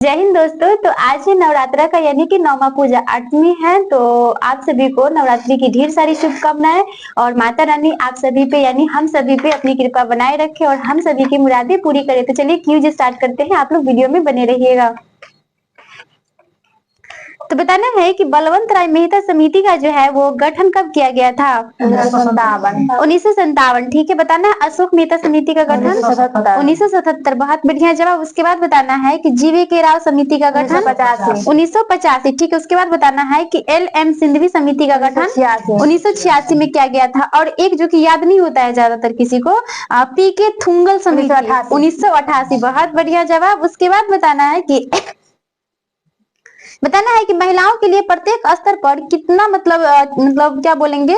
जय हिंद दोस्तों। तो आज है नवरात्रा का यानी कि नौमा पूजा 8वीं है। तो आप सभी को नवरात्रि की ढेर सारी शुभकामनाएं और माता रानी आप सभी पे यानी हम सभी पे अपनी कृपा बनाए रखे और हम सभी की मुरादें पूरी करे। तो चलिए क्यूज स्टार्ट करते हैं, आप लोग वीडियो में बने रहिएगा। तो बताना है कि बलवंत राय मेहता समिति का जो है वो गठन कब किया गया था? 1957। ठीक है। बताना है अशोक मेहता समिति का गठन 1977। बहुत बढ़िया जवाब। उसके बाद बताना है कि जीवी के राव समिति का गठन 1985। ठीक है। उसके बाद बताना है कि LM सिंधवी समिति का गठन 1986 में किया गया था। और एक जो कि याद नहीं होता है ज्यादातर किसी को, PK थुंगल समिति 1988। बहुत बढ़िया जवाब। उसके बाद बताना है कि महिलाओं के लिए प्रत्येक स्तर पर कितना मतलब क्या बोलेंगे,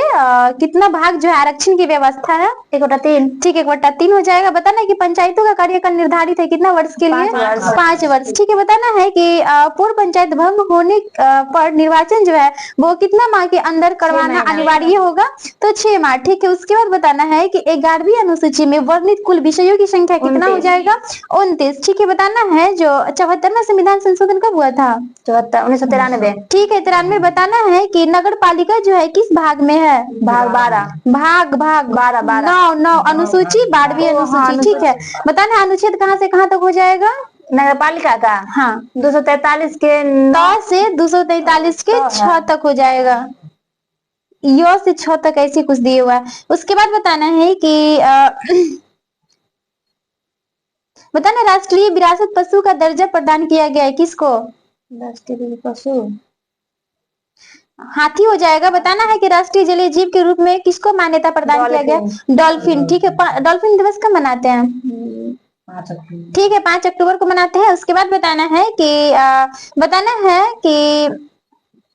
कितना भाग जो है आरक्षण की व्यवस्था है? 1/3। ठीक है, 1/3 हो जाएगा। बताना है कि पंचायतों का कार्यकाल निर्धारित है कितना वर्ष के लिए? 5 वर्ष। ठीक है। बताना है कि पूर्व पंचायत भंग होने पर निर्वाचन जो है वो कितना माह के अंदर करवाना अनिवार्य होगा? तो 6 माह। ठीक है। उसके बाद बताना है कि 11वीं अनुसूची में वर्णित कुल विषयों की संख्या कितना हो जाएगा? 29। ठीक है। बताना है जो 74वां संविधान संशोधन कब हुआ था? 1993। ठीक है। 93। बताना है कि नगर पालिका जो है किस भाग में है? भाग 12। भाग 9 अनुसूची 12वीं अनुसूची। ठीक है। बताना है अनुच्छेद कहाँ से कहाँ तक हो जाएगा नगर पालिका का? हाँ, 243 के 9 से 243 के 6 तक हो जाएगा। यो से 6 तक ऐसे कुछ दिए हुआ है। उसके बाद बताना है कि बताना राष्ट्रीय विरासत पशु का दर्जा प्रदान किया गया है किसको? राष्ट्रीय पशु हाथी हो जाएगा। बताना है कि राष्ट्रीय जलीय जीव के रूप में किसको मान्यता प्रदान किया गया? डॉल्फिन। ठीक है। डॉल्फिन दिवस कब मनाते हैं? 5 अक्टूबर। ठीक है, 5 अक्टूबर को मनाते हैं। उसके बाद बताना है कि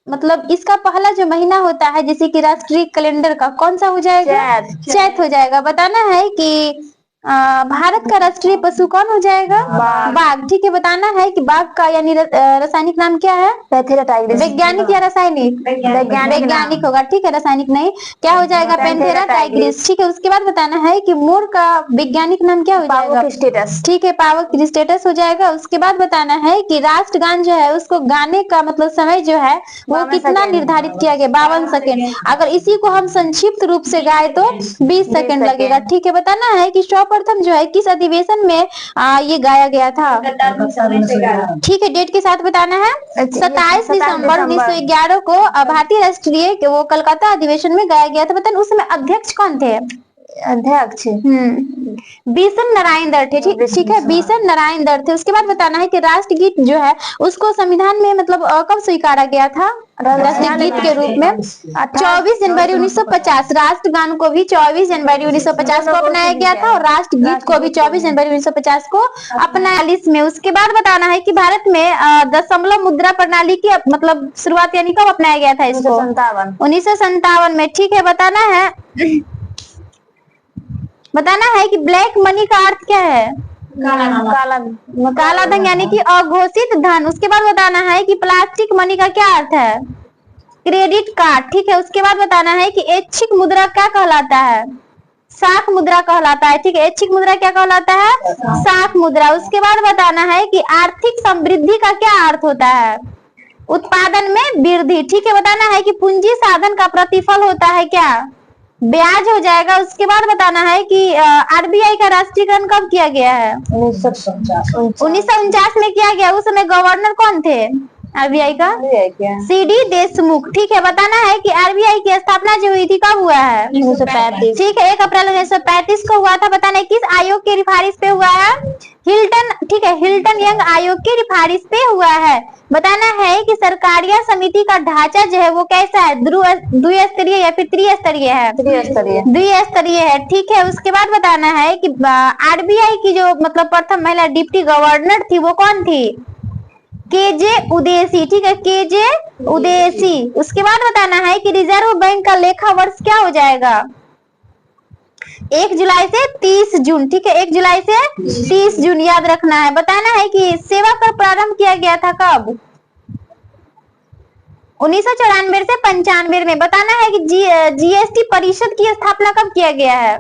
मतलब इसका पहला जो महीना होता है जैसे कि राष्ट्रीय कैलेंडर का कौन सा हो जाएगा? चैत हो जाएगा। बताना है कि भारत का राष्ट्रीय पशु कौन हो जाएगा? बाघ। ठीक है। बताना है कि बाघ का यानी रासायनिक नाम क्या है? Panthera Tigris. वैज्ञानिक या रासायनिक? वैज्ञानिक होगा। ठीक है, रासायनिक नहीं। क्या हो जाएगा? Panthera Tigris. ठीक है। उसके बाद बताना है कि मोर का वैज्ञानिक नाम क्या हो जाएगा? क्रिस्टेटस। ठीक है, पावक क्रिस्टेटस हो जाएगा। उसके बाद बताना है कि राष्ट्रगान जो है उसको गाने का मतलब समय जो है वो कितना निर्धारित किया गया? 52 सेकेंड। अगर इसी को हम संक्षिप्त रूप से गाए तो 20 सेकेंड लगेगा। ठीक है। बताना है कि सर्वप्रथम जो है किस अधिवेशन में ये गाया गया था? ठीक है, डेट के साथ बताना है। 27 दिसंबर 1911 को भारतीय राष्ट्रीय वो कलकत्ता अधिवेशन में गाया गया था। बताना उस समय अध्यक्ष कौन थे? अध्यक्ष बीसन नारायण दर थे। ठीक है, बीसन नारायण दर थे। उसके बाद बताना है कि राष्ट्रगीत जो है उसको संविधान में मतलब कब स्वीकारा गया था राष्ट्रगीत के रूप में? 24 जनवरी 1950। राष्ट्रगान को भी 24 जनवरी 1950 को अपनाया गया था और राष्ट्रगीत को भी 24 जनवरी 1950 को अपनाया में। उसके बाद बताना है कि भारत में दशमलव मुद्रा प्रणाली की मतलब शुरुआत यानी कब अपनाया गया था इसको? 1957 में। ठीक है। बताना है कि ब्लैक मनी का अर्थ क्या है? काला धन यानी कि अघोषित धन। उसके बाद बताना है कि प्लास्टिक मनी का क्या अर्थ है? Credit card. ठीक है। उसके बाद बताना है कि ऐच्छिक मुद्रा क्या कहलाता है? साख मुद्रा कहलाता है। ठीक है, ऐच्छिक मुद्रा क्या कहलाता है? साख मुद्रा। उसके बाद बताना है कि आर्थिक समृद्धि का क्या अर्थ होता है? उत्पादन में वृद्धि। ठीक है। बताना है कि पूंजी साधन का प्रतिफल होता है क्या? ब्याज हो जाएगा। उसके बाद बताना है कि RBI का राष्ट्रीयकरण कब किया गया है? 1949 में किया गया। उस समय गवर्नर कौन थे RBI का? CD देशमुख। ठीक है। बताना है कि RBI की स्थापना जो हुई थी कब हुआ है? 1935। ठीक है, 1 अप्रैल 1935 को हुआ था। बताना है किस आयोग की सिफारिश पे हुआ है? हिल्टन। ठीक है, हिल्टन यंग आयोग की सिफारिश पे हुआ है। बताना है कि सरकारिया समिति का ढांचा जो है वो कैसा है? द्विस्तरीय या फिर त्रिस्तरीय है? द्विस्तरीय है। ठीक है। उसके बाद बताना है कि RBI की जो मतलब प्रथम महिला डिप्टी गवर्नर थी वो कौन थी? KJ उदेसी। ठीक है, KJ उदेसी। उसके बाद बताना है कि रिजर्व बैंक का लेखा वर्ष क्या हो जाएगा? 1 जुलाई से 30 जून। ठीक है, 1 जुलाई से 30 जून याद रखना है। बताना है कि सेवा कर प्रारंभ किया गया था कब? 1994 से 95 में। बताना है कि GST परिषद की स्थापना कब किया गया है?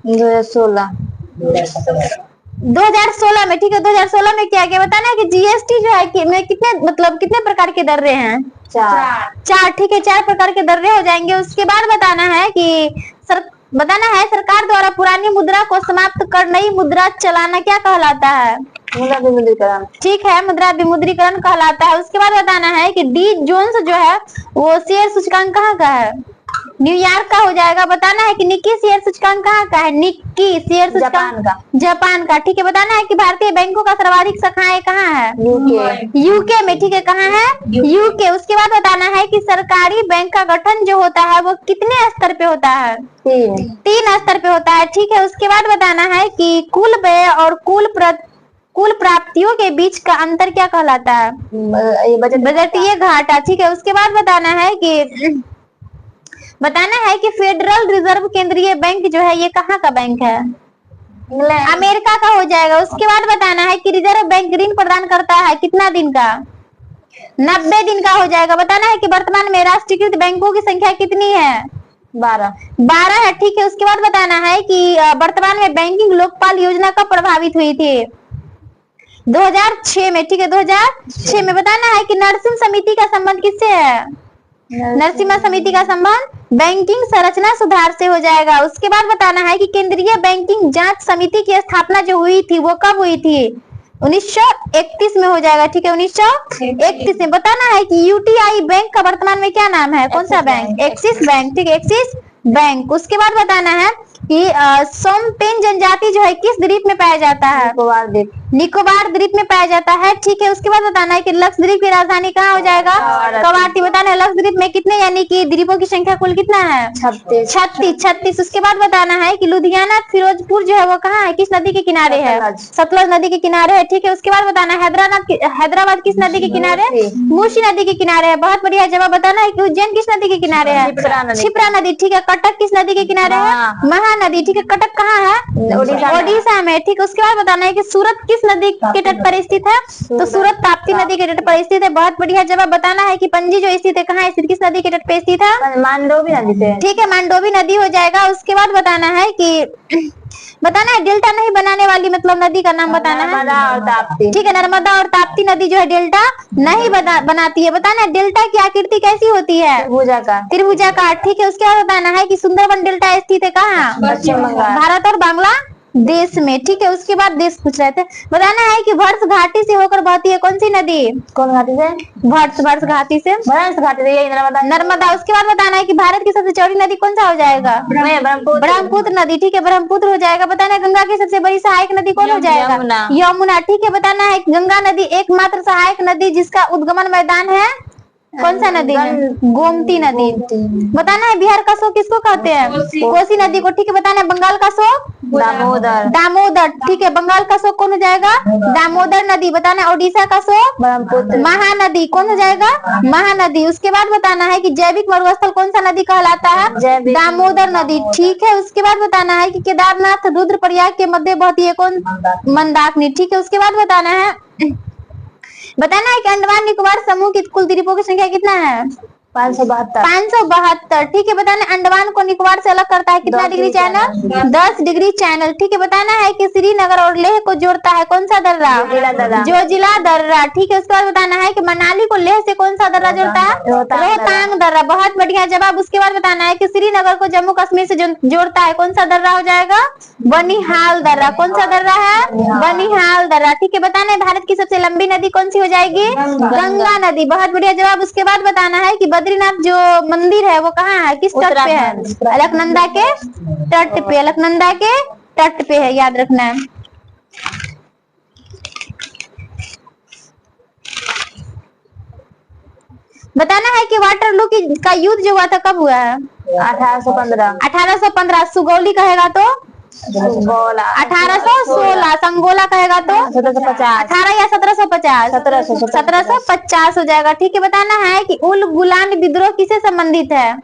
2016। 2016 में, ठीक है, 2016 में क्या किया बताना है कि जीएसटी जो है कि में कितने प्रकार के दर्रे हैं? 4, ठीक है, 4 प्रकार के दर्रे हो जाएंगे। उसके बाद बताना है कि सरकार द्वारा पुरानी मुद्रा को समाप्त कर नई मुद्रा चलाना क्या कहलाता है? मुद्रा विमुद्रीकरण, ठीक है, मुद्रा विमुद्रीकरण कहलाता है। उसके बाद बताना है कि डी जोन्स जो है वो शेयर सूचकांक कहाँ का है? न्यूयॉर्क का हो जाएगा। बताना है कि निक्की शेयर सूचकांक कहाँ का है? निक्की शेयर सूचकांक जापान का। ठीक है, बताना है कि भारतीय बैंकों का सर्वाधिक शाखाएं कहाँ है? यूके में। ठीक है, कहाँ है? यूके। उसके बाद बताना है कि सरकारी बैंक का गठन जो होता है वो कितने स्तर पे होता है? 3 स्तर पे होता है। ठीक है, उसके बाद बताना है कि कुल व्यय और कुल प्राप्तियों के बीच का अंतर क्या कहलाता है? बजटीय घाटा। ठीक है, उसके बाद बताना है कि फेडरल रिजर्व केंद्रीय बैंक जो है ये कहाँ का बैंक है? अमेरिका का हो जाएगा। उसके बाद बताना है कि रिजर्व बैंक ऋण प्रदान करता है कितना दिन का? 90 दिन का हो जाएगा। बताना है कि वर्तमान में राष्ट्रीयकृत बैंकों की संख्या कितनी है? 12 है। ठीक है, उसके बाद बताना है कि वर्तमान में बैंकिंग लोकपाल योजना कब प्रभावित हुई थी? 2006 में। ठीक है, 2006 में। बताना है कि नरसिम्हा समिति का संबंध किससे है? नरसिम्हा समिति का संबंध बैंकिंग संरचना सुधार से हो जाएगा। उसके बाद बताना है कि केंद्रीय बैंकिंग जांच समिति की स्थापना जो हुई थी वो कब हुई थी? 1931 में हो जाएगा। ठीक है, 1931 में। बताना है कि यूटीआई बैंक का वर्तमान में क्या नाम है? कौन सा बैंक? Axis bank. ठीक है, एक्सिस बैंक। उसके बाद बताना है कि सोमपेन जनजाति जो है किस द्वीप में पाया जाता है? निकोबार द्वीप में पाया जाता है। ठीक है, उसके बाद बताना है कि लक्षद्वीप की राजधानी कहाँ हो जाएगा? कवारत्ती। बताना है लक्षद्वीप में कितने यानी कि द्वीपों की संख्या कुल कितना है? 36। उसके बाद बताना है कि लुधियाना फिरोजपुर जो है वो कहाँ है? किस नदी के किनारे है? सतलज नदी के किनारे है। ठीक है, उसके बाद बताना है हैदराबाद किस नदी के किनारे? मूसी नदी के किनारे है। बहुत बढ़िया जवाब। बताना है कि उज्जैन किस नदी के किनारे है? क्षिप्रा नदी। ठीक है, कटक किस नदी के किनारे है? महानदी। ठीक है, कटक कहाँ है? ओडिशा में। ठीक है, उसके बाद बताना है कि सूरत किस नदी के तट पर स्थित है? तो सूरत ताप्ती नदी के तट पर स्थित है। बहुत बढ़िया जवाब। बताना है कि पणजी जो स्थित है कहाँ स्थित, किस नदी के तट पर स्थित है? मांडोवी नदी से। ठीक है, मांडोवी नदी हो जाएगा। उसके बाद बताना है कि डेल्टा नहीं बनाने वाली नदी का नाम बताना है। नर्मदा और ताप्ती। ठीक है, नर्मदा और ताप्ती नदी जो है डेल्टा नहीं बनाती है। बताना है डेल्टा की आकृति कैसी होती है? त्रिभुजाकार। ठीक है, उसके बाद बताना है कि सुंदरबन डेल्टा स्थित है कहाँ? पश्चिम बंगाल, भारत और बांग्लादेश में। ठीक है, उसके बाद देश पूछ रहे थे। बताना है कि भर्ष घाटी से होकर बहती है कौन सी नदी? कौन घाटी से? भर्ष घाटी से। नर्मदा। उसके बाद बताना है कि भारत की सबसे चौड़ी नदी कौन सा हो जाएगा? ब्रह्मपुत्र नदी। ठीक है, ब्रह्मपुत्र हो जाएगा। बताना है गंगा की सबसे बड़ी सहायक नदी कौन हो जाएगा? यमुना। ठीक है, बताना है गंगा नदी एकमात्र सहायक नदी जिसका उद्गमन मैदान है कौन सा नदी है? गोमती नदी। बताना है बिहार का शोक किसको कहते हैं? कोसी नदी को। ठीक है, बताना है बंगाल का शोक? दामोदर। ठीक है, बंगाल का शोक कौन हो जाएगा? दामोदर नदी। बताना है ओडिशा का शोक? महानदी। कौन हो जाएगा? महानदी। उसके बाद बताना है कि जैविक मरुस्थल कौन सा नदी कहलाता है? दामोदर नदी। ठीक है, उसके बाद बताना है कि केदारनाथ रुद्रप्रयाग के मध्य बहती है कौन? मंदाकिनी। ठीक है, उसके बाद बताना है कि अंडमान निकोबार समूह की कुल द्वीपों की संख्या कितना है? 572। ठीक है, बताना अंडमान को निकोबार से अलग करता है कितना डिग्री चैनल? 10 degree channel. ठीक है, बताना है कि श्रीनगर और लेह को जोड़ता है कौन सा दर्रा? जोजिला दर्रा। ठीक है, उसके बाद बताना है कि मनाली को लेह से कौन सा दर्रा जोड़ता है? रोहतांग दर्रा। बहुत बढ़िया जवाब। उसके बाद बताना है कि श्रीनगर को जम्मू कश्मीर से जोड़ता है कौन सा दर्रा हो जाएगा? बनिहाल दर्रा। कौन सा दर्रा है? बनिहाल दर्रा। ठीक है, बताना है भारत की सबसे लंबी नदी कौन सी हो जाएगी? गंगा नदी। बहुत बढ़िया जवाब। उसके बाद बताना है कि बद्रीनाथ जो मंदिर है वो कहाँ है? किस तट पे है? अलकनंदा के तट पे। अलकनंदा के तट पे है, याद रखना है। बताना है कि वाटरलू का युद्ध जो हुआ था कब हुआ है? 1815। सुगौली कहेगा तो 1816। संगोला कहेगा तो 18 या 1750? 1750 हो जाएगा। ठीक है, बताना है कि उल गुलान विद्रोह किसे संबंधित है?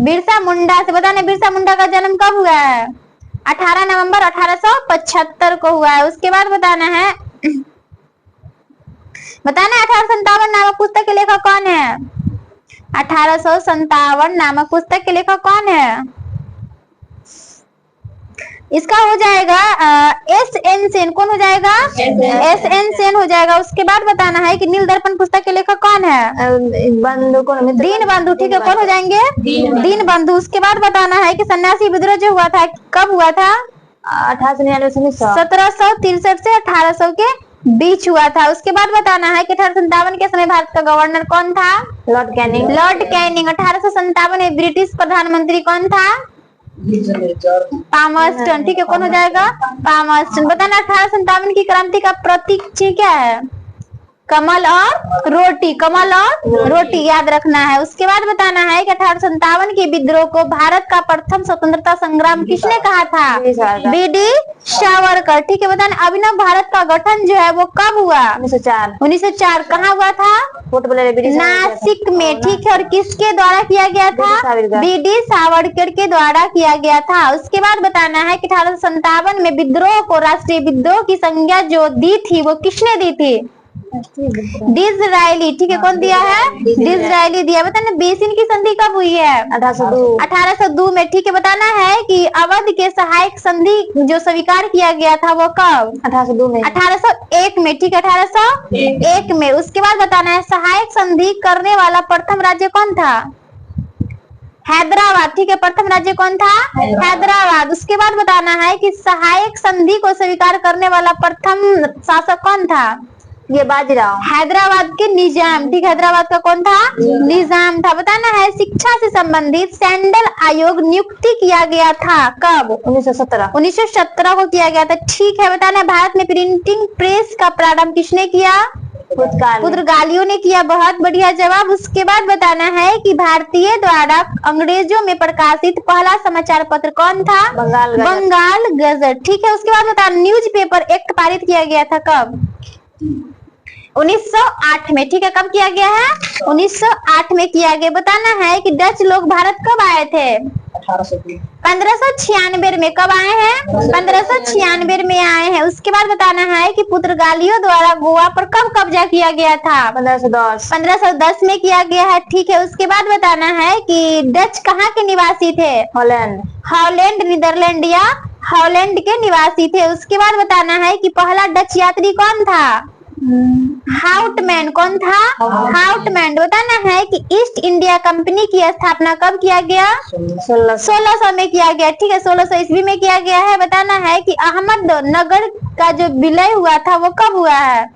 बिरसा मुंडा से। बताना बिरसा मुंडा का जन्म कब हुआ है? 18 नवंबर 1875 को हुआ है। उसके बाद बताना है 1857 नामक पुस्तक के लेखक कौन है? 1857 नामक पुस्तक के लेखक कौन है? इसका हो जाएगा एस एन सेन। कौन हो जाएगा? एस एन सेन हो जाएगा। उसके बाद बताना है कि नील दर्पण पुस्तक के लेखक कौन है? बंधु कौन? दीन बंधु। ठीक है, कौन हो जाएंगे? दीन बंधु। उसके बाद बताना है कि सन्यासी विद्रोह जो हुआ था कब हुआ था? 1899 से 1763 से 1800 के बीच हुआ था। उसके बाद बताना है कि 1857 के समय भारत का गवर्नर कौन था? Lord Canning. Lord Canning. 1857 में ब्रिटिश प्रधानमंत्री कौन था? पामर्स्टन। ठीक है, कौन हो जाएगा? पामर्स्टन। बताना 1857 की क्रांति का प्रतीक क्या है? कमल और रोटी। कमल और रोटी याद रखना है। उसके बाद बताना है कि 1857 के विद्रोह को भारत का प्रथम स्वतंत्रता संग्राम किसने कहा था? बीडी सावरकर। ठीक है, बताना अभिनव भारत का गठन जो है वो कब हुआ? 1904। 1904। कहाँ हुआ था? नासिक में। ठीक है, और किसके द्वारा किया गया था? बीडी सावरकर के द्वारा किया गया था। उसके बाद बताना है कि 1857 में विद्रोह को राष्ट्रीय विद्रोह की संज्ञा जो दी थी वो किसने दी थी? डिसरायली। ठीक है, कौन दिया है? डिसरायली दिया। बताना बेसिन की संधि कब हुई है? 1802 में। ठीक है, बताना है कि अवध के सहायक संधि जो स्वीकार किया गया था वो कब? 1802 में। 1801 में। ठीक है, 1801 में। उसके बाद बताना है सहायक संधि करने वाला प्रथम राज्य कौन था? हैदराबाद। ठीक है, प्रथम राज्य कौन था? हैदराबाद। उसके बाद बताना है कि सहायक संधि को स्वीकार करने वाला प्रथम शासक कौन था? ये बाजीराव। हैदराबाद के निजाम। ठीक, हैदराबाद का कौन था? निजाम था। बताना है शिक्षा से संबंधित सैंडल आयोग नियुक्ति किया गया था कब? 1917। 1917 को किया गया था। ठीक है, बताना है भारत में प्रिंटिंग प्रेस का प्रारंभ किसने किया? पुर्तगालियों ने किया। बहुत बढ़िया जवाब। उसके बाद बताना है कि भारतीय द्वारा अंग्रेजों में प्रकाशित पहला समाचार पत्र कौन था? बंगाल गजट। ठीक है, उसके बाद बताना न्यूज़पेपर एक्ट पारित किया गया था कब? 1908 में। ठीक है, कब किया गया है? 1908 में किया गया। बताना है कि डच लोग भारत कब आए थे? 1596 में। कब आए हैं? 1596 में आए हैं। उसके बाद बताना है कि पुर्तगालियों द्वारा गोवा पर कब कब्जा किया गया था? 1510 में किया गया है। ठीक है, उसके बाद बताना है कि डच कहाँ के निवासी थे? हॉलैंड, नीदरलैंड या हॉलैंड के निवासी थे। उसके बाद बताना है कि पहला डच यात्री कौन था? हाउटमैन। कौन था? हाउटमैन। बताना है कि ईस्ट इंडिया कंपनी की स्थापना कब किया गया? 1600 में किया गया। ठीक है, 1600 ईस्वी में किया गया है। बताना है कि अहमदनगर का जो विलय हुआ था वो कब हुआ है?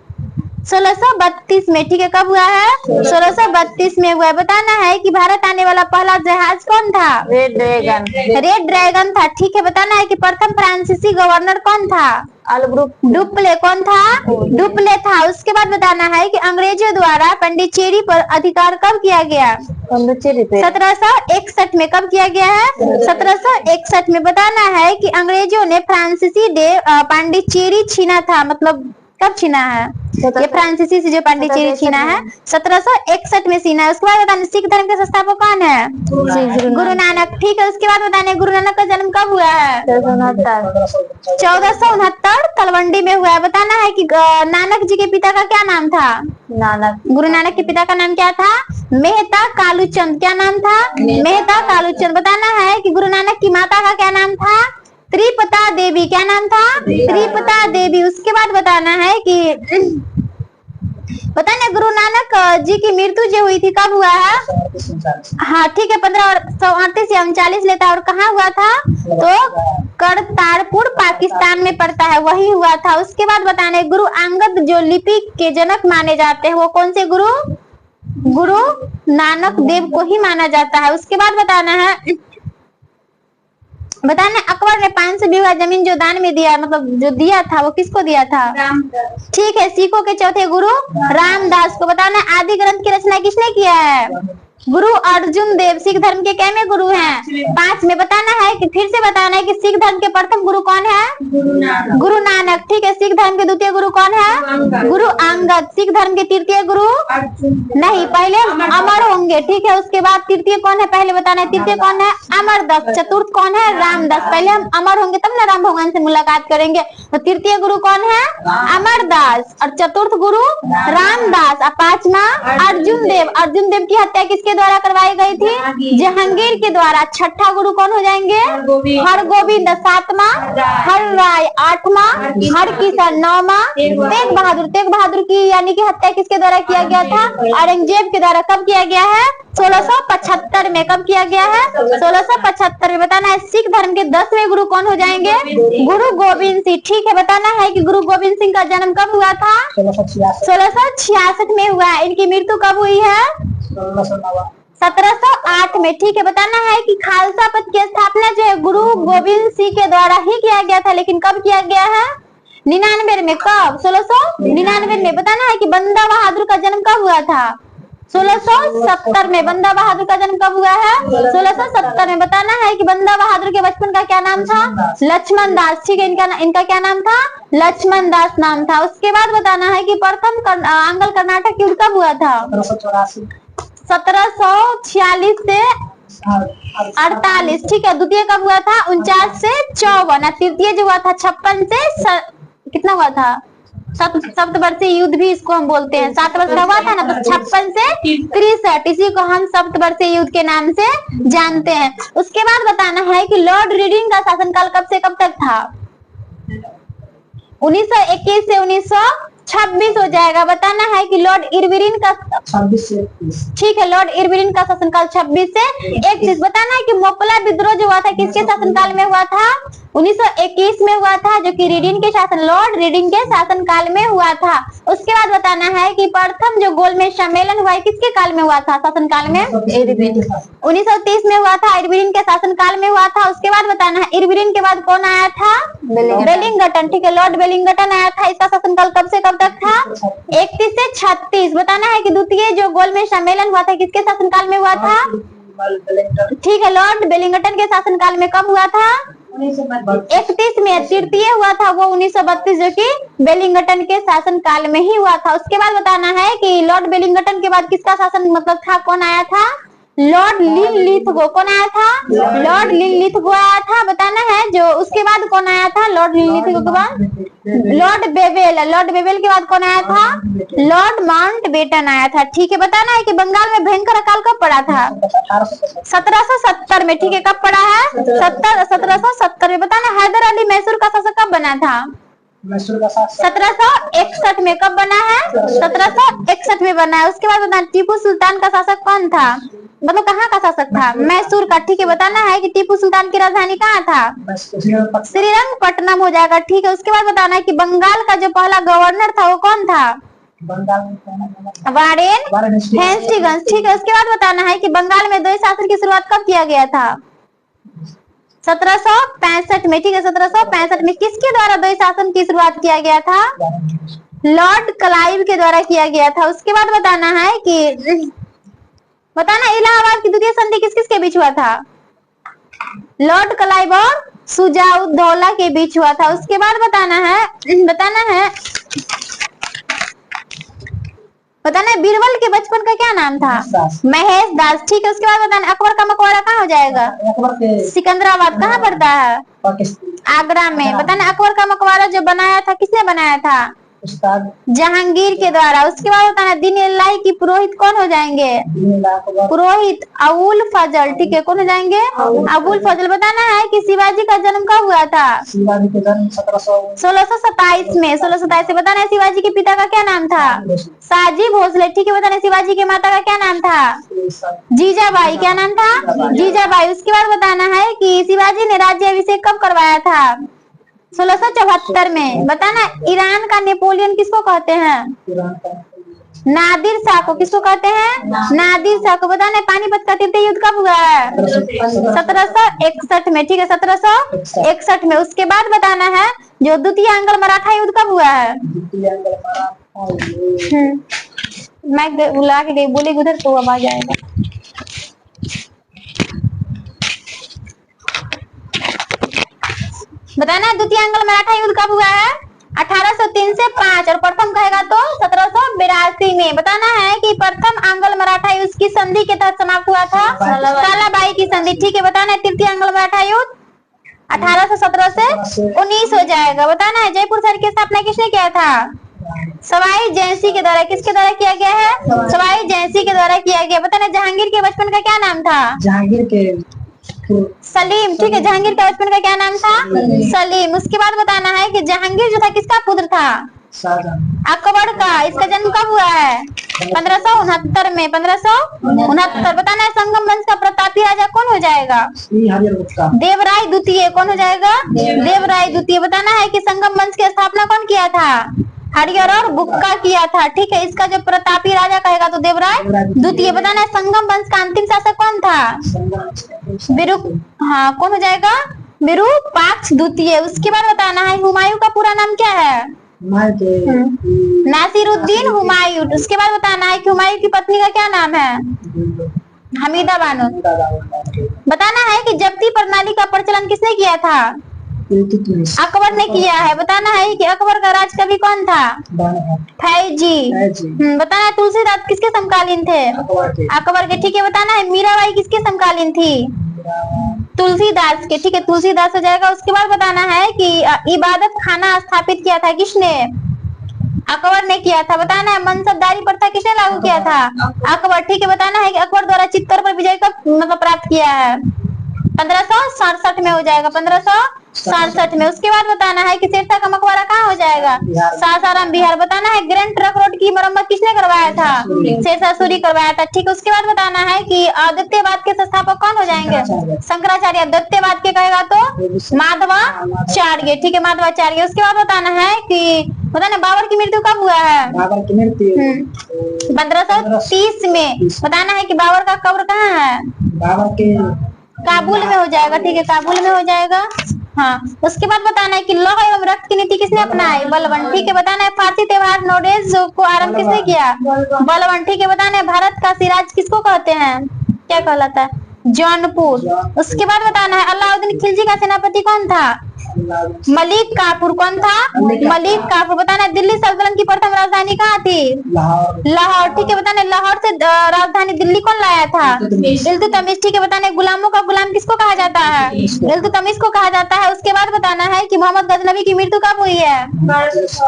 1632 में। ठीक है, कब हुआ है? 1632 में हुआ है। बताना है कि भारत आने वाला पहला जहाज कौन था? Red dragon. रेड ड्रैगन था। ठीक है, बताना है कि प्रथम फ्रांसीसी गवर्नर कौन था? डुप्ले। कौन था? डुप्ले था। उसके बाद बताना है कि अंग्रेजों द्वारा पंडिचेरी पर अधिकार कब किया गया? 1761 में। कब किया गया है? 1761 में। बताना है कि अंग्रेजों ने फ्रांसीसी डे पांडिचेरी छीना था। मतलब कब छीना है? ये फ्रांसीसी से जो पांडिचेरी छीना है 1761 में छीना है। उसके बाद बताना सिख धर्म के संस्थापक कौन है? गुरु नानक। ठीक है, उसके बाद बताना गुरु नानक का जन्म कब हुआ है? 1469 तलवंडी में हुआ है। बताना है कि नानक जी के पिता का क्या नाम था? नानक। गुरु नानक के पिता का नाम क्या था? मेहता कालूचंद। क्या नाम था? मेहता कालूचंद। बताना है कि गुरु नानक की माता का क्या नाम था? त्रिपता देवी। क्या नाम था? त्रिपता देवी। उसके बाद बताना है कि बताना गुरु नानक जी की मृत्यु जो हुई थी कब हुआ है? हाँ, ठीक है, 1538 या 39 लेता है। और कहाँ हुआ था? तो करतारपुर पाकिस्तान में पड़ता है, वही हुआ था। उसके बाद बताना है गुरु अंगद जो लिपि के जनक माने जाते हैं वो कौन से गुरु? गुरु नानक देव को ही माना जाता है। उसके बाद बताना अकबर ने 500 बीघा जमीन जो दान में दिया, मतलब जो दिया था वो किसको दिया था? ठीक है, सिखों के चौथे गुरु रामदास को। बताना आदि ग्रंथ की रचना किसने किया है? गुरु अर्जुन देव। सिख धर्म के कैमे गुरु हैं? 5 में। बताना है कि फिर से बताना है कि सिख धर्म के प्रथम गुरु कौन है? गुरु नानक। ठीक है, सिख धर्म के द्वितीय गुरु कौन है? गुरु अंगद। सिख धर्म के तृतीय गुरु नहीं, पहले अमर होंगे। ठीक है, उसके बाद तृतीय कौन है पहले बताना है। तृतीय कौन है? अमरदास। चतुर्थ कौन है? रामदास। पहले हम अमर होंगे तब ना राम भगवान से मुलाकात करेंगे। तो तृतीय गुरु कौन है? अमरदास। और चतुर्थ गुरु रामदास। और 5वां अर्जुन देव। अर्जुन देव की हत्या किसके किसके द्वारा करवाई गई थी? जहांगीर के द्वारा। छठा गुरु कौन हो जाएंगे? हरगोविंद 7वां, हरराय 8वां, हरकिशन 9वां, तेग बहादुर की यानी कि हत्या किसके द्वारा किया गया था? औरंगजेब के द्वारा। कब किया गया है? 1675 में। कब किया गया है? 1675 में। बताना है सिख धर्म के 10वें गुरु कौन हो जाएंगे? गुरु गोविंद सिंह। ठीक है, बताना है कि गुरु गोविंद सिंह का जन्म कब हुआ था? 1666 में हुआ। इनकी मृत्यु कब हुई है? 1708 में। ठीक है, बताना है कि खालसा पंथ की स्थापना जो है गुरु गोविंद सिंह के द्वारा ही किया गया था, लेकिन कब किया गया है? 99 में। कब? 1699 में। बताना है कि बंदा बहादुर का जन्म कब हुआ था? 1670 में। बंदा बहादुर का जन्म कब हुआ है? 1670 में। बताना है कि बंदा बहादुर के बचपन का क्या नाम था? लक्ष्मण दास। ठीक है, इनका क्या नाम था? लक्ष्मण दास नाम था। उसके बाद बताना है कि प्रथम आंग्ल कर्नाटक युद्ध कब हुआ था? 1746 से 48। ठीक है, द्वितीय कब हुआ था? 49 से 54। तृतीय जो हुआ था 56 से कितना हुआ था? सप्तवर्षीय युद्ध भी इसको हम बोलते हैं। 7 वर्ष का हुआ था ना, तो 56 से 63, इसी को हम सप्तवर्षीय युद्ध के नाम से जानते हैं। उसके बाद बताना है कि लॉर्ड रीडिंग का शासनकाल कब से कब तक था? 1921 से 1926 हो जाएगा। बताना है कि लॉर्ड इरविन का 26 से 31। ठीक है, लॉर्ड इरविन का शासनकाल 26 से 31। बताना है कि मोपला विद्रोह जो हुआ था किसके शासनकाल में हुआ था? 1921 में हुआ था, जो कि लॉर्ड रीडिंग के शासनकाल में हुआ था। उसके बाद बताना है कि प्रथम जो गोलमेज सम्मेलन हुआ है किसके काल में हुआ था? शासनकाल में 1930 में हुआ था, इरविन के शासनकाल में हुआ था। उसके बाद बताना है इरविन के बाद कौन आया था? वेलिंगटन। ठीक है, लॉर्ड वेलिंगटन आया था। इसका शासनकाल कब से कब तक था? 31 से 36। बताना है कि द्वितीय जो गोलमेज सम्मेलन हुआ था किसके शासनकाल में हुआ था? ठीक है, लॉर्ड वेलिंगटन के शासनकाल में कब हुआ था? 31 में। तृतीय हुआ था वो 1932, जो कि वेलिंगटन के शासन काल में ही हुआ था। उसके बाद बताना है कि लॉर्ड वेलिंगटन के बाद किसका शासन मतलब था? कौन आया था? Lord Linlithgow. कौन आया था? लॉर्ड लिनलिथगो आया था। बताना है जो उसके बाद कौन आया था? लॉर्ड लिनलिथगो के बाद लॉर्ड बेवेल। लॉर्ड बेवेल के बाद कौन आया था? लॉर्ड माउंटबेटन आया था। ठीक है, बताना है कि बंगाल में भयंकर अकाल कब पड़ा था? 1770 में। ठीक है, कब पड़ा है? 1770 में। बताना हैदर अली मैसूर का शासक कब बना था? 1761 में। कब बना है? 1761 में बना है। उसके बाद बताना टीपू सुल्तान का शासक कौन था? मतलब कहाँ का शासक था? मैसूर का। ठीक है, बताना है कि टीपू सुल्तान की राजधानी कहाँ था? श्रीरंगपट्टनम हो जाएगा। ठीक है, उसके बाद बताना है कि बंगाल का जो पहला गवर्नर था वो कौन था? Warren Hastings. ठीक है, उसके बाद बताना है कि बंगाल में द्वैत शासन की शुरुआत कब किया गया था? 1765 में। ठीक है, 1765 में। किसके द्वारा द्वैत शासन की शुरुआत किया गया था? लॉर्ड क्लाइव के द्वारा किया गया था। उसके बाद बताना है कि इलाहाबाद की द्वितीय संधि किस किस के बीच हुआ था? लॉर्ड क्लाइव और सुजाउद्दौला के बीच हुआ था। उसके बाद बताना है बीरबल के बचपन का क्या नाम था? महेश दास। ठीक है, उसके बाद बताना अकबर का मकबरा कहाँ हो जाएगा? सिकंदराबाद। कहाँ पड़ता है? आगरा में। बताना अकबर का मकबरा जो बनाया था किसने बनाया था? जहांगीर के द्वारा। उसके बाद बताना दीन इलाही की पुरोहित कौन हो जाएंगे? पुरोहित अबुल फजल। ठीक है, कौन हो जाएंगे? अबुल फजल। बताना है कि शिवाजी का जन्म कब हुआ था? शिवाजी का जन्म 1627 में। 1627 से। बताना है शिवाजी के पिता का क्या नाम था? साजी भोसले। ठीक है, बताना शिवाजी की माता का क्या नाम था? जीजाबाई। क्या नाम था? जीजाबाई। उसके बाद बताना है कि शिवाजी ने राज्याभिषेक कब करवाया था? 1674 में। बताना ईरान का नेपोलियन किसको कहते हैं? नादिर शाह को। किसको कहते हैं? नादिर शाह को। बताना पानीपत का तृतीय युद्ध कब हुआ है? 1761 में। ठीक है, 1761 में। उसके बाद बताना है जो द्वितीय आंग्ल मराठा युद्ध कब हुआ है? मैं बुला के गई, बोले उधर तो अब आ जाएगा। बताना द्वितीय आंग्ल मराठा युद्ध कब हुआ है? 1803 से 5। और प्रथम कहेगा तो 1782 में। बताना है कि प्रथम आंग्ल मराठा युद्ध की संधि के तहत समाप्त हुआ था? सालाबाई की संधि। ठीक है, बताना है तृतीय आंग्ल मराठा युद्ध 1817 से 19 हो जाएगा। बताना है जयपुर शहर की स्थापना किसने किया था? सवाई जयसिंह के द्वारा। किसके द्वारा किया गया है? सवाई जयसिंह के द्वारा किया गया। बताना जहांगीर जहांगीर के बचपन का क्या नाम था? जहांगीर के सलीम। ठीक है, जहांगीर के बचपन का क्या नाम था? सलीम। उसके बाद बताना है कि जहांगीर जो था किसका पुत्र था? शाहजहां। अकबर का। इसका जन्म कब हुआ है? 1569 में। 1569। बताना है संगम वंश का प्रतापी राजा कौन हो जाएगा? देवराय द्वितीय। कौन हो जाएगा? देवराय द्वितीय। बताना है कि संगम वंश की स्थापना कौन किया था? हरिहर और बुक्का किया था। ठीक है, इसका जो प्रतापी राजा कहेगा तो देवराय द्वितीय। बताना है संगम वंश का अंतिम शासक कौन था? हाँ, कौन हो जाएगा? विरूपाक्ष द्वितीय। उसके बाद बताना है हुमायूं का पूरा नाम क्या है? नासिरुद्दीन हुमायूं। उसके बाद बताना है कि हुमायूं की पत्नी का क्या नाम है? हमीदा बानो। बताना है कि जब्ती प्रणाली का प्रचलन किसने किया था? अकबर ने किया है। बताना है कि अकबर का राज कवि कौन था? फैजी। बताना है तुलसीदास किसके समकालीन थे? अकबर के। ठीक है, बताना है मीराबाई किसके समकालीन थी? तुलसीदास के। ठीक है, तुलसीदास हो जाएगा। उसके बाद बताना है कि इबादत खाना स्थापित किया था किसने? अकबर ने किया था। बताना है मनसबदारी प्रथा किसने लागू किया था? अकबर। ठीक है, बताना है कि अकबर द्वारा चित्तौड़ पर विजय कब मतलब प्राप्त किया है? 1567 में हो जाएगा। 1567 में। उसके बाद बताना है कि शेरशाह का मकबरा कहाँ हो जाएगा? सासाराम, बिहार। बताना है ग्रैंड ट्रंक रोड की मरम्मत किसने करवाया था? शेरशाह सूरी करवाया था। ठीक है, उसके बाद बताना है कि अद्वैतवाद के संस्थापक कौन हो जाएंगे? शंकराचार्य। द्वैतवाद के कहेगा तो माधवाचार्य। ठीक है, माधवाचार्य। उसके बाद बताना है कि बताना बाबर की मृत्यु कब हुआ है? 1530 में। बताना है कि बाबर का कब्र कहाँ है? बाबर के काबुल में हो जाएगा। ठीक है, काबुल में हो जाएगा। हाँ, उसके बाद बताना है कि लौह एवं रक्त की नीति किसने अपनाई? बलबन। ठीक है, बताना है फारसी त्योहार नोरेज को आरंभ किसने किया? बलबन। ठीक है, बताना है भारत का सिराज किसको कहते हैं? क्या कहलाता है? जौनपुर। उसके बाद बताना है अलाउद्दीन खिलजी का सेनापति कौन था? मलिक काफूर। कौन था? मलिक काफूर। बताना है दिल्ली सल्तनत की प्रथम राजधानी कहाँ थी? लाहौर। ठीक है, बताना है लाहौर से राजधानी दिल्ली कौन लाया था? इल्तुतमिश। ठीक है, बताना है गुलामों का गुलाम किसको कहा जाता है? इल्तुतमिश को कहा जाता है। उसके बाद बताना है कि मोहम्मद गजनवी की मृत्यु कब हुई है?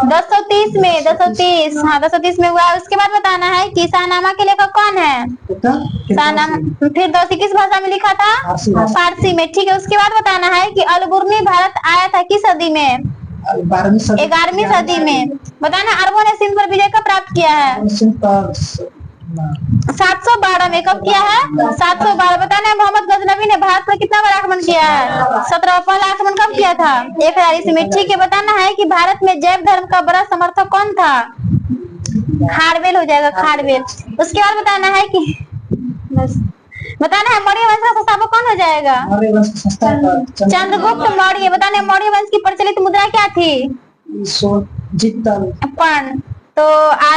1030 में। 1030। हाँ, 1030 में हुआ है। उसके बाद बताना है कि शाहनामा के लेखक कौन है? शाहनामा फिर दोषी किस भाषा में लिखा था? फारसी में। ठीक है, उसके बाद बताना है कि अलबुर्नी भारत आया था किस सदी में? 11वीं सदी में। बताना अरबों ने सिंध पर विजय कब प्राप्त किया है? 712 में। कब किया है? 712। बताना है मोहम्मद गजनवी ने भारत पर कितना बड़ा आक्रमण किया है? 17। पहला आक्रमण कब किया था? 1000 ईस्वी में। ठीक है, बताना है कि भारत में जैव धर्म का बड़ा समर्थक कौन था? खारवेल हो जाएगा, खारवेल। उसके बाद बताना है कि बताना है मौर्य वंश का संस्थापक कौन हो जाएगा? चंद्रगुप्त मौर्य। बताना है मौर्य वंश की प्रचलित मुद्रा क्या थी? जितल। तो आज